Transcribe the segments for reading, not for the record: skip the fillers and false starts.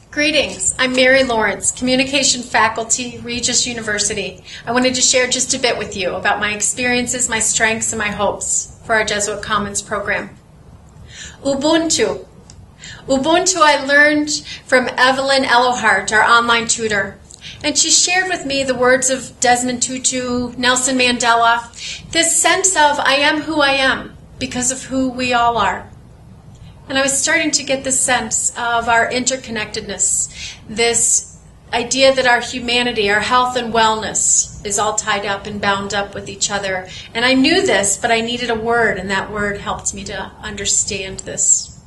Greetings, I'm Mary Lawrence, Communication Faculty, Regis University. I wanted to share just a bit with you about my experiences, my strengths, and my hopes for our Jesuit Commons program. Ubuntu. Ubuntu I learned from Evelyn Elohart, our online tutor. And she shared with me the words of Desmond Tutu, Nelson Mandela, this sense of I am who I am because of who we all are. And I was starting to get this sense of our interconnectedness, this idea that our humanity, our health and wellness is all tied up and bound up with each other. And I knew this, but I needed a word, and that word helped me to understand this.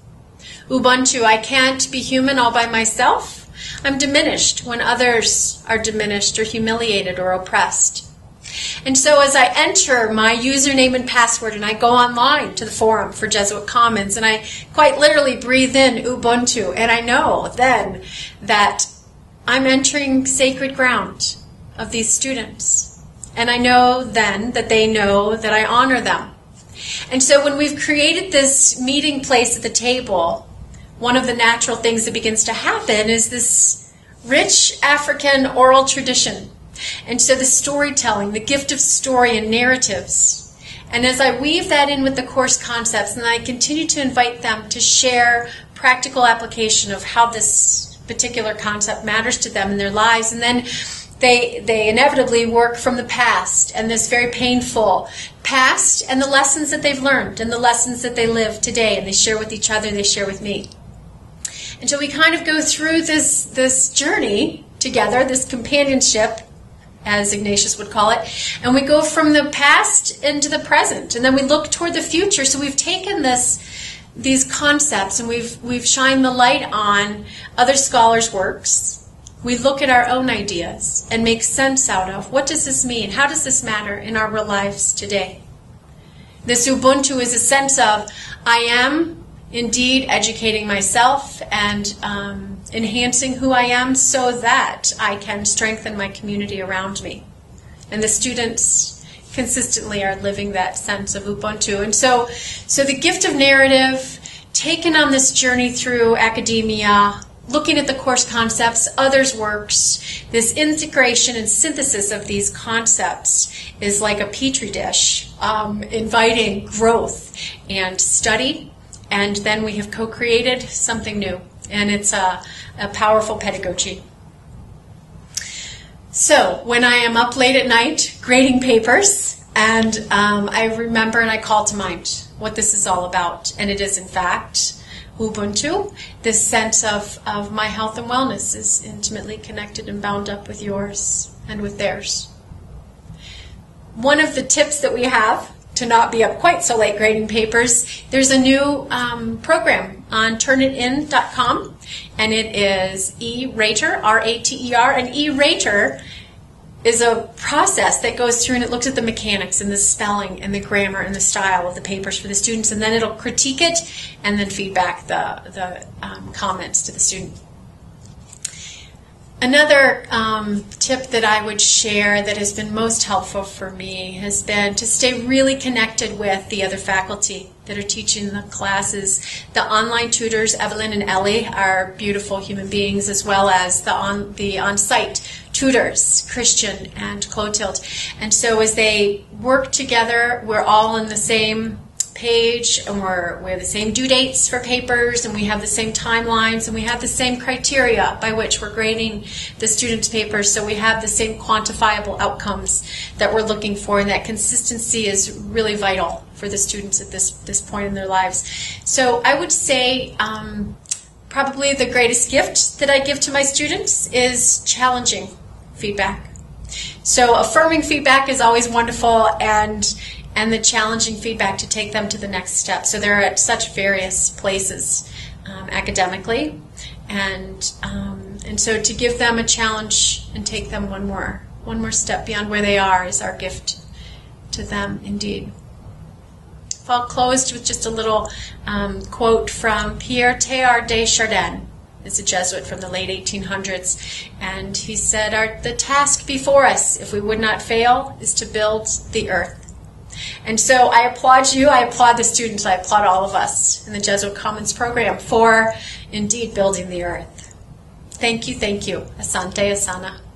Ubuntu, I can't be human all by myself. I'm diminished when others are diminished or humiliated or oppressed. And so as I enter my username and password and I go online to the forum for Jesuit Commons and I quite literally breathe in Ubuntu, and I know then that I'm entering sacred ground of these students. And I know then that they know that I honor them. And so when we've created this meeting place at the table, one of the natural things that begins to happen is this rich African oral tradition. And so the storytelling, the gift of story and narratives. And as I weave that in with the course concepts, and I continue to invite them to share practical application of how this particular concept matters to them in their lives, and then they inevitably work from the past, and this very painful past, and the lessons that they've learned, and the lessons that they live today, and they share with each other, they share with me. And so we kind of go through this journey together, this companionship, as Ignatius would call it, and we go from the past into the present, and then we look toward the future. So we've taken these concepts and we've shined the light on other scholars' works. We look at our own ideas and make sense out of what does this mean? How does this matter in our real lives today? This Ubuntu is a sense of I am indeed educating myself and enhancing who I am so that I can strengthen my community around me. And the students consistently are living that sense of Ubuntu. And so the gift of narrative, taken on this journey through academia, looking at the course concepts, others' works, this integration and synthesis of these concepts is like a petri dish, inviting growth and study. And then we have co-created something new, and it's a powerful pedagogy. So when I am up late at night grading papers, and I remember and I call to mind what this is all about, and it is in fact Ubuntu. This sense of my health and wellness is intimately connected and bound up with yours and with theirs. One of the tips that we have to not be up quite so late grading papers, there's a new program on turnitin.com, and it is eRater, R-A-T-E-R, and eRater is a process that goes through and it looks at the mechanics and the spelling and the grammar and the style of the papers for the students, and then it'll critique it and then feedback the comments to the student. Another tip that I would share that has been most helpful for me has been to stay really connected with the other faculty that are teaching the classes. The online tutors, Evelyn and Ellie, are beautiful human beings, as well as the on-site tutors, Christian and Clotilde. And so as they work together, we're all on the same page, and we have the same due dates for papers, and we have the same timelines, and we have the same criteria by which we're grading the students' papers, so we have the same quantifiable outcomes that we're looking for, and that consistency is really vital for the students at this point in their lives. So I would say probably the greatest gift that I give to my students is challenging feedback. So affirming feedback is always wonderful, and the challenging feedback to take them to the next step. So they're at such various places academically, and so to give them a challenge and take them one more step beyond where they are is our gift to them indeed. I'll close with just a little quote from Pierre Teilhard de Chardin. It's a Jesuit from the late 1800s, and he said, the task before us, if we would not fail, is to build the earth. And so I applaud you, I applaud the students, I applaud all of us in the Jesuit Commons program for indeed building the earth. Thank you, thank you. Asante Asana.